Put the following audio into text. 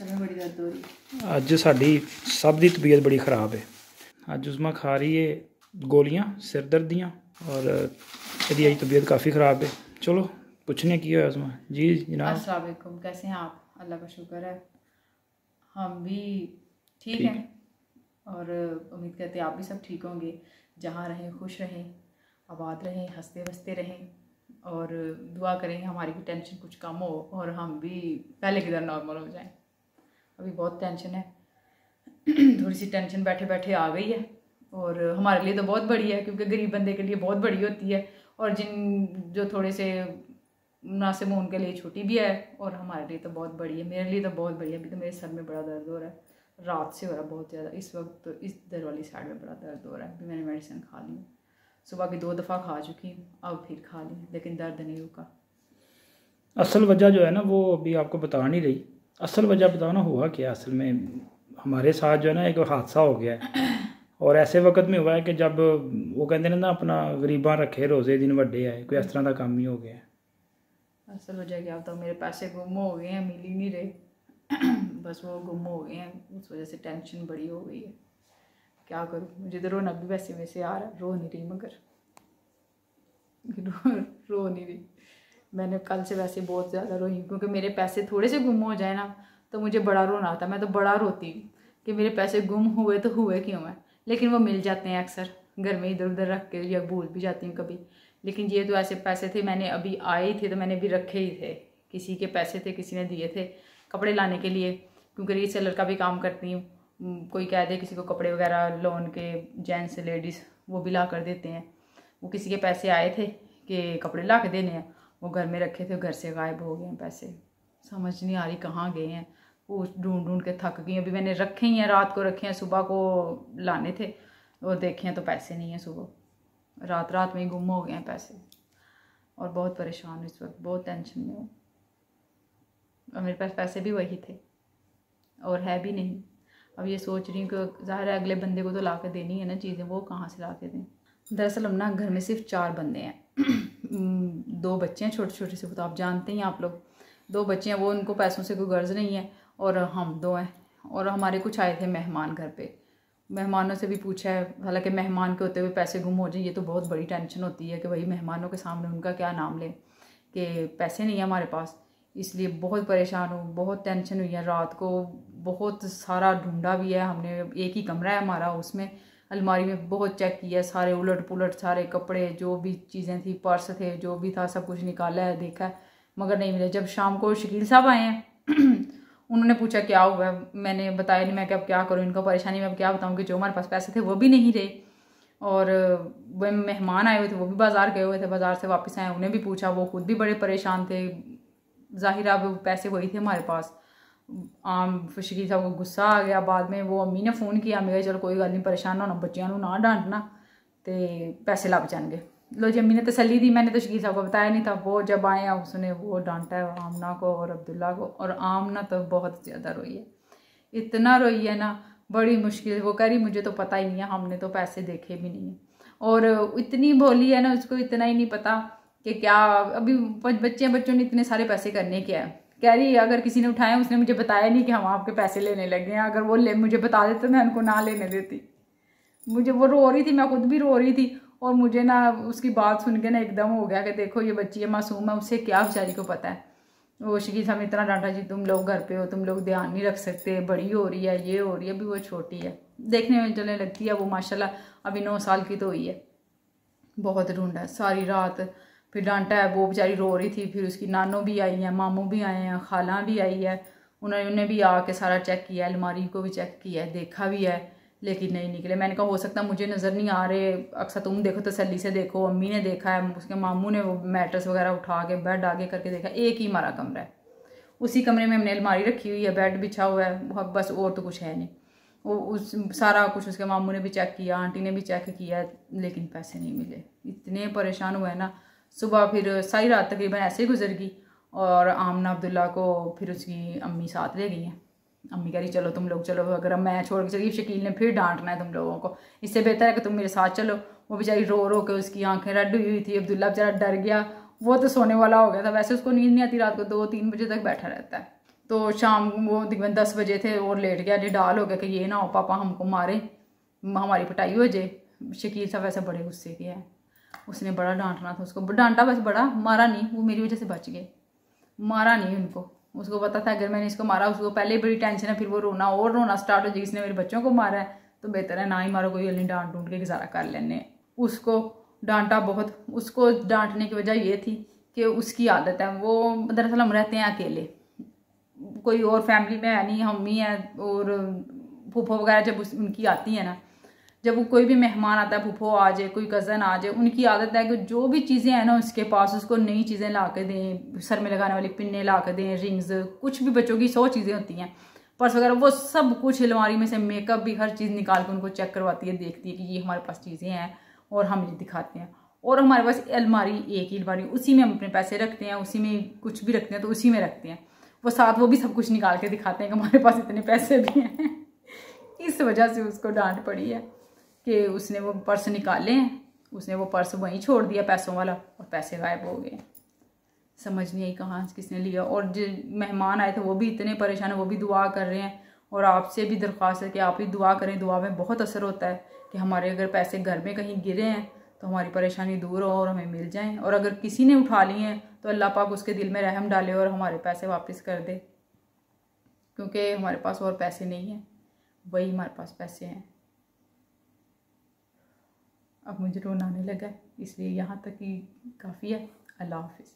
Sir में बड़ी दर्द हो रही है। अज साड़ी सब की तबीयत बड़ी ख़राब है। अज उस्मा खा रही है गोलियां सिर दर्द दियाँ और यदि अज तबीयत काफ़ी ख़राब है। चलो पूछने की है उस्मा। जी जनाब। अस्सलाम वालेकुम, कैसे हैं आप? अल्लाह का शुक्र है हम भी ठीक हैं और उम्मीद करते हैं आप भी सब ठीक होंगे। जहाँ रहें खुश रहें, आबाद रहें, हंसते बसते रहें और दुआ करें हमारी भी टेंशन कुछ कम हो और हम भी पहले की तरह नॉर्मल हो जाएं। अभी बहुत टेंशन है थोड़ी सी टेंशन बैठे बैठे आ गई है और हमारे लिए तो बहुत बड़ी है क्योंकि गरीब बंदे के लिए बहुत बड़ी होती है और जिन जो थोड़े से मुनासिब उनके लिए छोटी भी है और हमारे लिए तो बहुत बड़ी है। मेरे लिए तो बहुत बड़ी है। अभी तो मेरे सर में बड़ा दर्द हो रहा है, रात से हो रहा है बहुत ज़्यादा। इस वक्त तो इस दर वाली साइड में बड़ा दर्द हो रहा है। अभी मैंने मेडिसिन खा ली, सुबह की 2 दफ़ा खा चुकी हूँ, अब फिर खा ली लेकिन दर्द नहीं रुका। असल वजह जो है ना वो अभी आपको बता नहीं रही। असल वजह बताओ ना, हुआ क्या असल में। हमारे साथ जो है ना एक हादसा हो गया है और ऐसे वक्त में हुआ है कि जब वो कहते हैं ना अपना गरीबां रखे रोज़े दिन वड्डे आए, कोई इस तरह का काम ही हो गया है। असल वजह क्या बताऊँ, मेरे पैसे गुम हो गए हैं, मिल ही नहीं रहे बस वो गुम हो गए हैं, उस वजह से टेंशन बड़ी हो गई है। क्या करूँ, मुझे तो रोना भी वैसे वैसे आ रहा है, रो नहीं रही मगर रो नहीं रही। मैंने कल से वैसे बहुत ज़्यादा रोई क्योंकि मेरे पैसे थोड़े से गुम हो जाए ना तो मुझे बड़ा रोना आता है। मैं तो बड़ा रोती हूँ कि मेरे पैसे गुम हुए तो हुए क्यों हैं, लेकिन वो मिल जाते हैं अक्सर घर में इधर उधर रख के, या भूल भी जाती हूँ कभी। लेकिन ये तो ऐसे पैसे थे, मैंने अभी आए थे तो मैंने भी रखे ही थे, किसी के पैसे थे, किसी ने दिए थे कपड़े लाने के लिए क्योंकि रीसेलर का भी काम करती हूँ। कोई कह दे किसी को कपड़े वगैरह लोन के, जेंट्स लेडीज़ वो भी ला कर देते हैं। वो किसी के पैसे आए थे कि कपड़े ला के देने हैं, वो घर में रखे थे, घर से गायब हो गए हैं पैसे। समझ नहीं आ रही कहाँ गए हैं, वो ढूंढ ढूंढ के थक गई। अभी मैंने रखे ही हैं, रात को रखे हैं, सुबह को लाने थे और देखे हैं तो पैसे नहीं हैं। सुबह रात रात में ही गुम हो गए हैं पैसे और बहुत परेशान हूँ इस वक्त, बहुत टेंशन में हूँ। और मेरे पास पैसे भी वही थे और है भी नहीं। अब ये सोच रही हूँ कि ज़ाहिर है अगले बंदे को तो ला के देनी है ना चीज़ें, वो कहाँ से ला के दें। दरअसल हम ना घर में सिर्फ 4 बंदे हैं 2 बच्चे हैं छोटे छोटे से, वो तो आप जानते ही हैं आप लोग। 2 बच्चे हैं, वो उनको पैसों से कोई गर्ज नहीं है और हम 2 हैं। और हमारे कुछ आए थे मेहमान घर पे, मेहमानों से भी पूछा है। हालांकि मेहमान के होते हुए पैसे गुम हो जाए ये तो बहुत बड़ी टेंशन होती है कि भाई मेहमानों के सामने उनका क्या नाम लें कि पैसे नहीं है हमारे पास। इसलिए बहुत परेशान हूँ, बहुत टेंशन हुई है। रात को बहुत सारा ढूंढा भी है हमने, एक ही कमरा है हमारा, उसमें अलमारी में बहुत चेक किया, सारे उलट पुलट, सारे कपड़े जो भी चीज़ें थी, पर्स थे, जो भी था सब कुछ निकाला है, देखा है, मगर नहीं मिले। जब शाम को शकील साहब आए हैं उन्होंने पूछा क्या हुआ है, मैंने बताया नहीं, मैं कि अब क्या करूँ, इनको परेशानी में अब क्या बताऊँ कि जो हमारे पास पैसे थे वो भी नहीं रहे और वह मेहमान आए हुए थे वो भी बाज़ार गए हुए थे, बाज़ार से वापस आए, उन्हें भी पूछा, वो खुद भी बड़े परेशान थे। ज़ाहिर अब पैसे वही थे हमारे पास। शकील साहब को गुस्सा आ गया, बाद में वो अम्मी ने फ़ोन किया, मैं कहा चलो कोई गल नहीं, परेशान होना, बच्चों ना डांटना तो पैसे लग जाएंगे। लो जी, अम्मी ने तसल्ली दी, मैंने तो शकील साहब को बताया नहीं था। वो जब आए उसने वो डांटा है आमना को और अब्दुल्ला को, और आमना तो बहुत ज़्यादा रोई है, इतना रोई है ना, बड़ी मुश्किल। वो कह रही मुझे तो पता ही नहीं है, हमने तो पैसे देखे भी नहीं है। और इतनी भोली है ना, उसको इतना ही नहीं पता कि क्या अभी बच्चों ने इतने सारे पैसे करने क्या है। कह रही अगर किसी ने उठाए, उसने मुझे बताया नहीं कि हम आपके पैसे लेने लगे हैं, अगर वो मुझे बता देते मैं उनको ना लेने देती। मुझे वो रो रही थी, मैं खुद भी रो रही थी और मुझे ना उसकी बात सुन के ना एकदम हो गया कि देखो ये बच्ची है, मासूम है, उससे क्या बेचारी को पता है। वो शकील साहब ने इतना डांटा जी तुम लोग घर पे हो, तुम लोग ध्यान नहीं रख सकते, बड़ी हो रही है, ये हो रही है, अभी वो छोटी है, देखने में चलने लगती है वो माशाल्लाह, अभी 9 साल की तो हुई है। बहुत ढूंढा सारी रात, फिर डांटा है, वो बेचारी रो रही थी। फिर उसकी नानो भी आई हैं, मामू भी आए हैं, खाला भी आई है, उन्होंने भी आके सारा चेक किया, अलमारी को भी चेक किया है, देखा भी है, लेकिन नहीं निकले। मैंने कहा हो सकता मुझे नज़र नहीं आ रहे, अक्सर तुम देखो तसल्ली से देखो। अम्मी ने देखा है, उसके मामू ने वो मैट्रेस वगैरह उठा के बेड आगे करके देखा, एक ही हमारा कमरा है, उसी कमरे में हमने अलमारी रखी हुई है, बेड बिछा हुआ है, बस और तो कुछ है नहीं। वो उस सारा कुछ उसके मामू ने भी चेक किया, आंटी ने भी चेक किया, लेकिन पैसे नहीं मिले। इतने परेशान हुए ना, सुबह फिर सारी रात तकरीबन ऐसे ही गुजर गई और आमना अब्दुल्ला को फिर उसकी अम्मी साथ ले गई हैं। अम्मी कह रही चलो तुम लोग चलो, अगर मैं छोड़ के चली शकील ने फिर डांटना है तुम लोगों को, इससे बेहतर है कि तुम मेरे साथ चलो। वो बेचारी रो रो के, उसकी आंखें रेड हुई थी, अब्दुल्ला बेचारा डर गया, वो तो सोने वाला हो गया था। वैसे उसको नींद नहीं आती, रात को 2-3 बजे तक बैठा रहता है, तो शाम वो तकरीबन 10 बजे थे और लेट गया, डाल हो गया कि ये ना हो पापा हमको मारे, हमारी पिटाई हो जाए। शकील साहब वैसे बड़े गुस्से के हैं, उसने बड़ा डांटना था उसको, डांटा बस बड़ा, मारा नहीं, वो मेरी वजह से बच गए, मारा नहीं उनको। उसको पता था अगर मैंने इसको मारा, उसको पहले ही बड़ी टेंशन है, फिर वो रोना स्टार्ट हो जाएगी, इसने मेरे बच्चों को मारा है, तो बेहतर है ना ही मारो, कोई नहीं, डांट डूंट के गुजारा कर लेने। उसको डांटा बहुत। उसको डांटने की वजह ये थी कि उसकी आदत है, वो दरअसल हम रहते हैं अकेले, कोई और फैमिली में है नहीं, हम ही हैं। और फूफो वगैरह जब उनकी आती है ना, जब वो कोई भी मेहमान आता है, फूफो आ जाए, कोई कज़न आ जाए, उनकी आदत है कि जो भी चीज़ें हैं ना उसके पास, उसको नई चीज़ें ला के दें, सर में लगाने वाली पिन्ने ला के दें, रिंग्स, कुछ भी बच्चों की 100 चीज़ें होती हैं, पर्स वगैरह, वो सब कुछ अलमारी में से, मेकअप भी, हर चीज़ निकाल के उनको चेक करवाती है, देखती है कि ये हमारे पास चीज़ें हैं, और हम ये दिखाते हैं। और हमारे पास अलमारी, एक ही अलमारी, उसी में हम अपने पैसे रखते हैं, उसी में कुछ भी रखते हैं तो उसी में रखते हैं। वो साथ वो भी सब कुछ निकाल के दिखाते हैं कि हमारे पास इतने पैसे भी हैं। इस वजह से उसको डांट पड़ी है कि उसने वो पर्स निकाले हैं, उसने वो पर्स वहीं छोड़ दिया पैसों वाला, और पैसे गायब हो गए। समझ नहीं आई कहाँ किसने लिया। और जो मेहमान आए थे वो भी इतने परेशान हैं, वो भी दुआ कर रहे हैं। और आपसे भी दरख्वास्त है कि आप भी दुआ करें, दुआ में बहुत असर होता है कि हमारे अगर पैसे घर में कहीं गिरे हैं तो हमारी परेशानी दूर हो और हमें मिल जाएं। और अगर किसी ने उठा लिए हैं तो अल्लाह पाक उसके दिल में रहम डाले और हमारे पैसे वापस कर दे, क्योंकि हमारे पास और पैसे नहीं हैं, वही हमारे पास पैसे हैं। अब मुझे रोना आने लगा, इसलिए यहाँ तक ही काफ़ी है। अल्लाह हाफिज़।